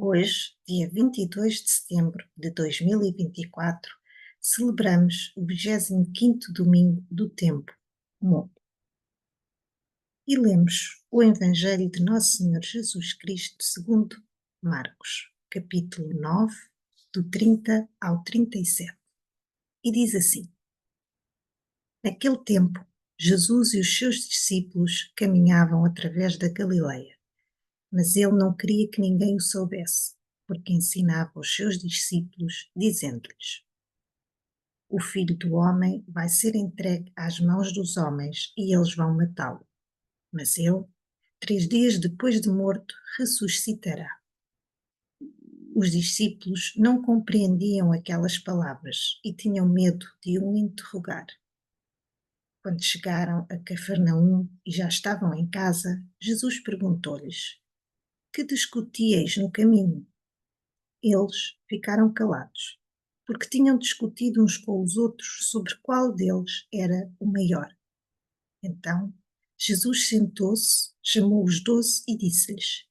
Hoje, dia 22 de setembro de 2024, celebramos o 25º domingo do tempo comum e lemos o Evangelho de Nosso Senhor Jesus Cristo segundo Marcos, capítulo 9, do 30 ao 37. E diz assim: Naquele tempo, Jesus e os seus discípulos caminhavam através da Galileia, mas ele não queria que ninguém o soubesse, porque ensinava os seus discípulos, dizendo-lhes: O Filho do Homem vai ser entregue às mãos dos homens e eles vão matá-lo. Mas ele, 3 dias depois de morto, ressuscitará. Os discípulos não compreendiam aquelas palavras e tinham medo de o interrogar. Quando chegaram a Cafarnaum e já estavam em casa, Jesus perguntou-lhes: Que discutíeis no caminho? Eles ficaram calados, porque tinham discutido uns com os outros sobre qual deles era o maior. Então, Jesus sentou-se, chamou os 12 e disse-lhes: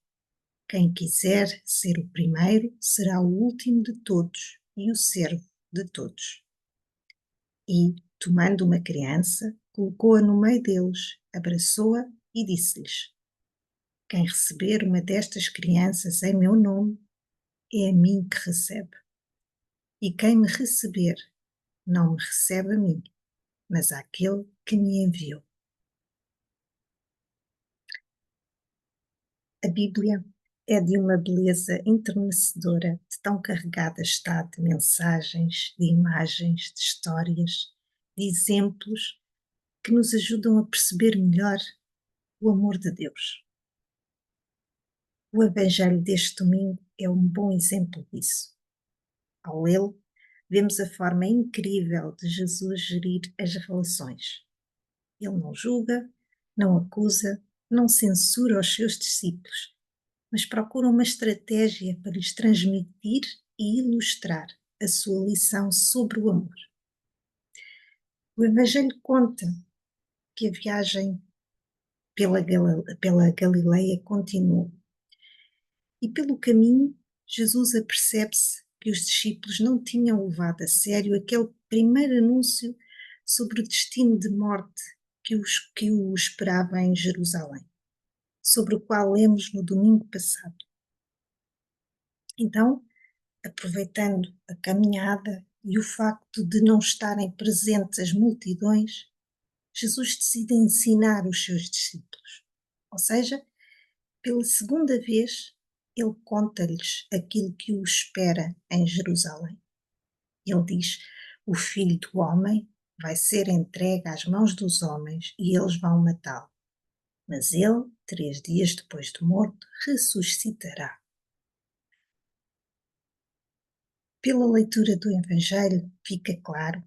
Quem quiser ser o primeiro será o último de todos e o servo de todos. E, tomando uma criança, colocou-a no meio deles, abraçou-a e disse-lhes: Quem receber uma destas crianças em meu nome, é a mim que recebe. E quem me receber, não me recebe a mim, mas àquele que me enviou. A Bíblia é de uma beleza enternecedora, de tão carregada está de mensagens, de imagens, de histórias, de exemplos que nos ajudam a perceber melhor o amor de Deus. O Evangelho deste domingo é um bom exemplo disso. Ao lê-lo, vemos a forma incrível de Jesus gerir as relações. Ele não julga, não acusa, não censura os seus discípulos, mas procura uma estratégia para lhes transmitir e ilustrar a sua lição sobre o amor. O Evangelho conta que a viagem pela Galileia continuou e pelo caminho Jesus apercebe-se que os discípulos não tinham levado a sério aquele primeiro anúncio sobre o destino de morte que o esperava em Jerusalém, sobre o qual lemos no domingo passado. Então, aproveitando a caminhada e o facto de não estarem presentes as multidões, Jesus decide ensinar os seus discípulos. Ou seja, pela segunda vez, ele conta-lhes aquilo que o espera em Jerusalém. Ele diz: O Filho do Homem vai ser entregue às mãos dos homens e eles vão matá-lo. Mas ele, 3 dias depois de morto, ressuscitará. Pela leitura do Evangelho, fica claro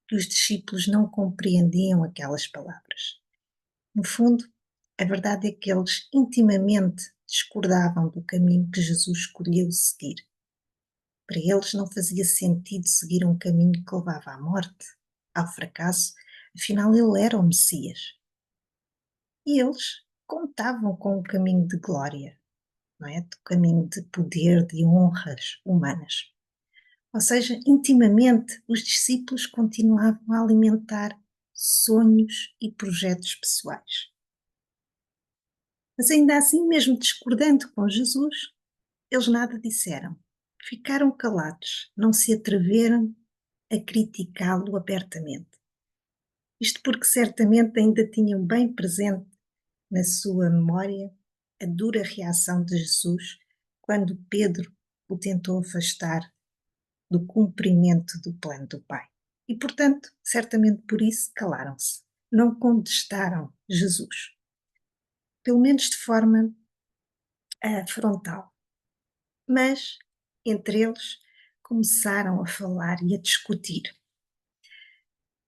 que os discípulos não compreendiam aquelas palavras. No fundo, a verdade é que eles intimamente discordavam do caminho que Jesus escolheu seguir. Para eles não fazia sentido seguir um caminho que levava à morte, ao fracasso, afinal ele era o Messias. E eles contavam com o caminho de glória, não é? Do caminho de poder, de honras humanas. Ou seja, intimamente os discípulos continuavam a alimentar sonhos e projetos pessoais. Mas ainda assim, mesmo discordando com Jesus, eles nada disseram. Ficaram calados, não se atreveram a criticá-lo abertamente. Isto porque certamente ainda tinham bem presente na sua memória a dura reação de Jesus quando Pedro o tentou afastar do cumprimento do plano do Pai. E, portanto, certamente por isso calaram-se. Não contestaram Jesus. Pelo menos de forma frontal. Mas, entre eles, começaram a falar e a discutir.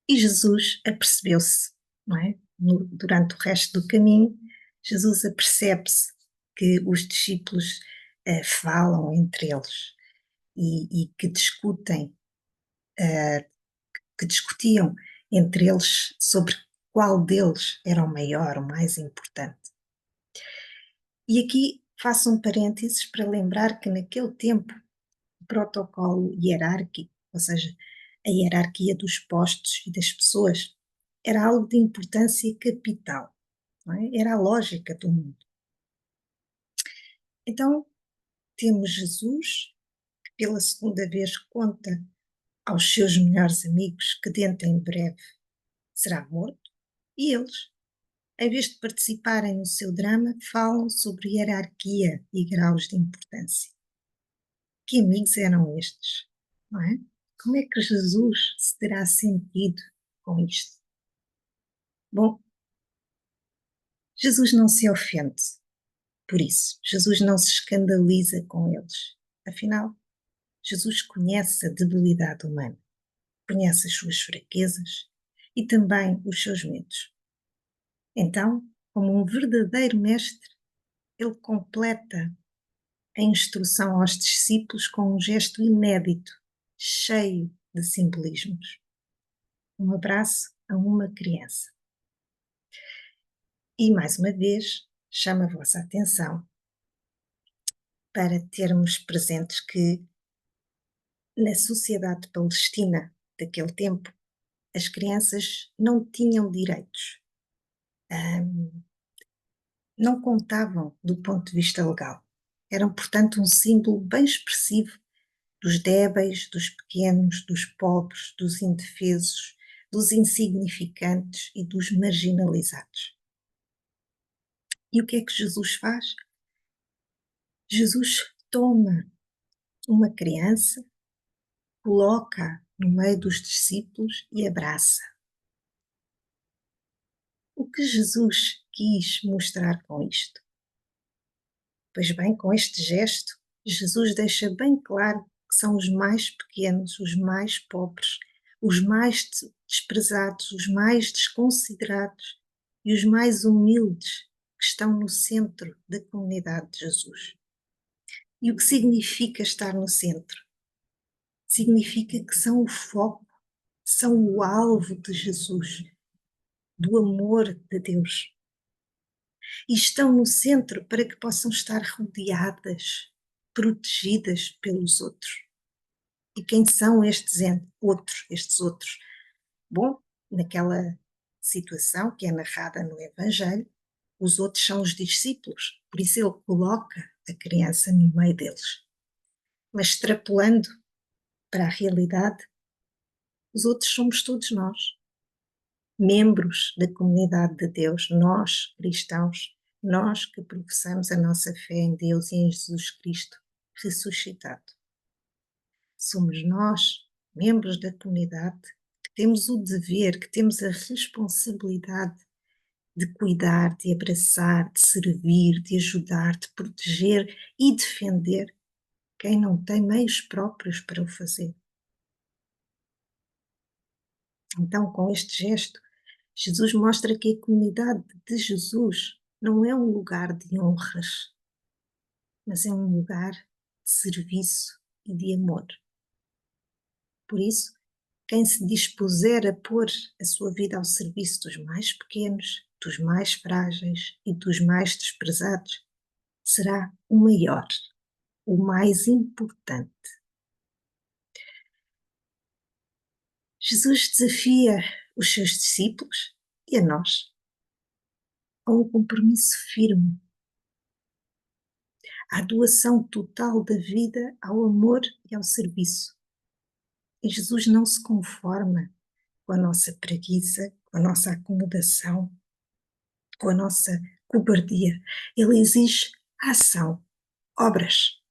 E Jesus apercebeu-se, não é? Durante o resto do caminho, Jesus apercebe-se que os discípulos falam entre eles e que que discutiam entre eles sobre qual deles era o maior, o mais importante. E aqui Faço um parênteses para lembrar que naquele tempo o protocolo hierárquico, ou seja, a hierarquia dos postos e das pessoas, era algo de importância capital, não é? Era a lógica do mundo. Então, temos Jesus, que pela segunda vez conta aos seus melhores amigos que dentro em breve será morto, e eles, em vez de participarem no seu drama, falam sobre hierarquia e graus de importância. Que amigos eram estes, não é? Como é que Jesus se terá sentido com isto? Bom, Jesus não se ofende por isso. Jesus não se escandaliza com eles. Afinal, Jesus conhece a debilidade humana, conhece as suas fraquezas e também os seus medos. Então, como um verdadeiro mestre, ele completa a instrução aos discípulos com um gesto inédito, cheio de simbolismos. Um abraço a uma criança. E, mais uma vez, chamo a vossa atenção para termos presentes que, na sociedade palestina daquele tempo, as crianças não tinham direitos, não contavam do ponto de vista legal. Eram, portanto, um símbolo bem expressivo dos débeis, dos pequenos, dos pobres, dos indefesos, dos insignificantes e dos marginalizados. E o que é que Jesus faz? Jesus toma uma criança, coloca no meio dos discípulos e abraça. O que Jesus quis mostrar com isto? Pois bem, com este gesto, Jesus deixa bem claro que são os mais pequenos, os mais pobres, os mais desprezados, os mais desconsiderados e os mais humildes que estão no centro da comunidade de Jesus. E o que significa estar no centro? Significa que são o foco, são o alvo de Jesus, do amor de Deus. E estão no centro para que possam estar rodeadas, protegidas pelos outros. E quem são estes outros? Bom, naquela situação que é narrada no Evangelho, os outros são os discípulos, por isso ele coloca a criança no meio deles. Mas extrapolando para a realidade, os outros somos todos nós, membros da comunidade de Deus, nós cristãos, nós que professamos a nossa fé em Deus e em Jesus Cristo ressuscitado. Somos nós, membros da comunidade, que temos o dever, que temos a responsabilidade de cuidar, de abraçar, de servir, de ajudar, de proteger e defender quem não tem meios próprios para o fazer. Então, com este gesto, Jesus mostra que a comunidade de Jesus não é um lugar de honras, mas é um lugar de serviço e de amor. Por isso, quem se dispuser a pôr a sua vida ao serviço dos mais pequenos, dos mais frágeis e dos mais desprezados, será o maior, o mais importante. Jesus desafia os seus discípulos e a nós a um compromisso firme, à doação total da vida ao amor e ao serviço. E Jesus não se conforma com a nossa preguiça, com a nossa acomodação, com a nossa cobardia. Ele exige ação, obras.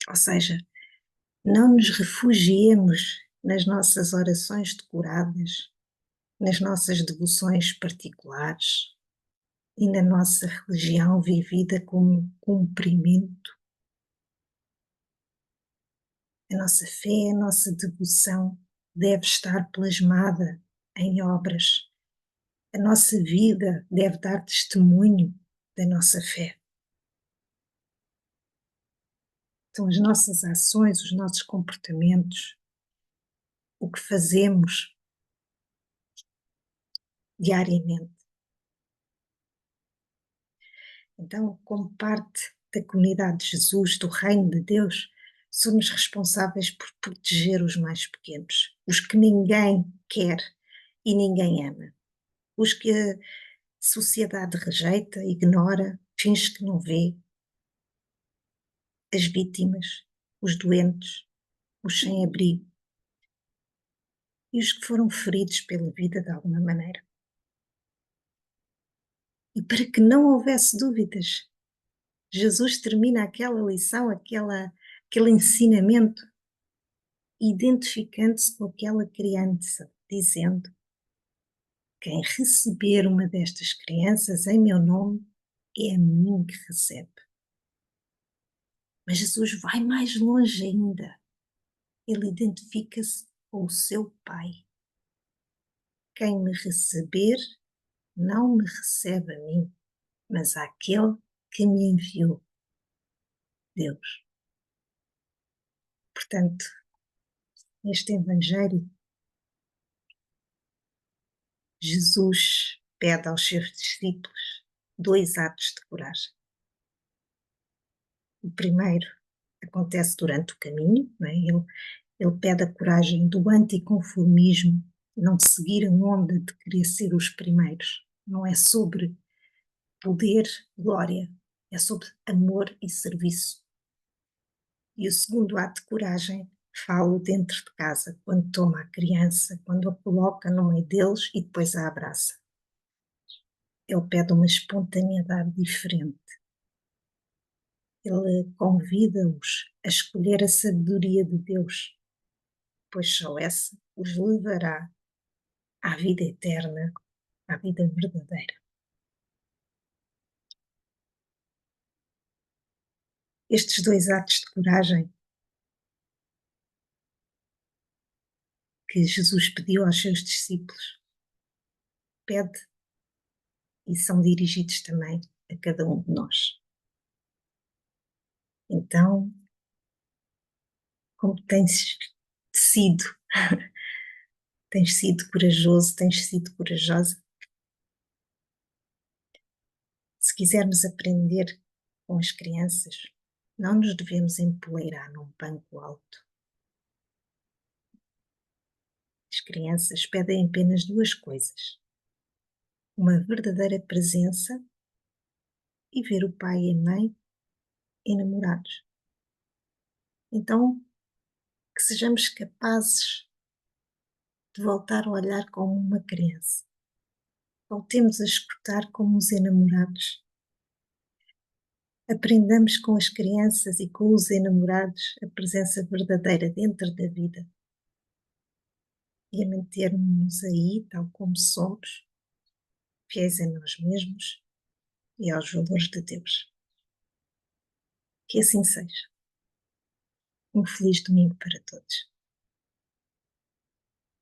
Ou seja, não nos refugiemos nas nossas orações decoradas, nas nossas devoções particulares e na nossa religião vivida como cumprimento. A nossa fé, a nossa devoção deve estar plasmada em obras. A nossa vida deve dar testemunho da nossa fé. São as nossas ações, os nossos comportamentos, o que fazemos diariamente, Então, como parte da comunidade de Jesus, do Reino de Deus, somos responsáveis por proteger os mais pequenos, os que ninguém quer e ninguém ama, os que a sociedade rejeita, ignora, finge que não vê, as vítimas, os doentes, os sem-abrigo e os que foram feridos pela vida de alguma maneira. E para que não houvesse dúvidas, Jesus termina aquela lição, aquele ensinamento, identificando-se com aquela criança, dizendo: quem receber uma destas crianças em meu nome, é a mim que recebe. Mas Jesus vai mais longe ainda. Ele identifica-se com o seu Pai. Quem me receber, não me recebe a mim, mas àquele que me enviou, Deus. Portanto, neste Evangelho, Jesus pede aos seus discípulos dois atos de coragem. O primeiro acontece durante o caminho, não é? Ele pede a coragem do anticonformismo, não de seguir a onda de querer ser os primeiros. Não é sobre poder, glória, é sobre amor e serviço. E o segundo ato de coragem falo dentro de casa, quando toma a criança, quando a coloca no meio deles e depois a abraça. Ele pede uma espontaneidade diferente. Ele convida-os a escolher a sabedoria de Deus, pois só essa os levará à vida eterna, à vida verdadeira. Estes dois atos de coragem que Jesus pediu aos seus discípulos, pede e são dirigidos também a cada um de nós. Então, como sido, tens sido corajoso, tens sido corajosa. Se quisermos aprender com as crianças, não nos devemos empoleirar num banco alto. As crianças pedem apenas duas coisas: uma verdadeira presença e ver o pai e a mãe enamorados. Então, que sejamos capazes de voltar a olhar como uma criança. Voltemos a escutar como os enamorados. Aprendamos com as crianças e com os enamorados a presença verdadeira dentro da vida e a manter-nos aí, tal como somos, fiéis a nós mesmos e aos valores de Deus. Que assim seja. Um feliz domingo para todos.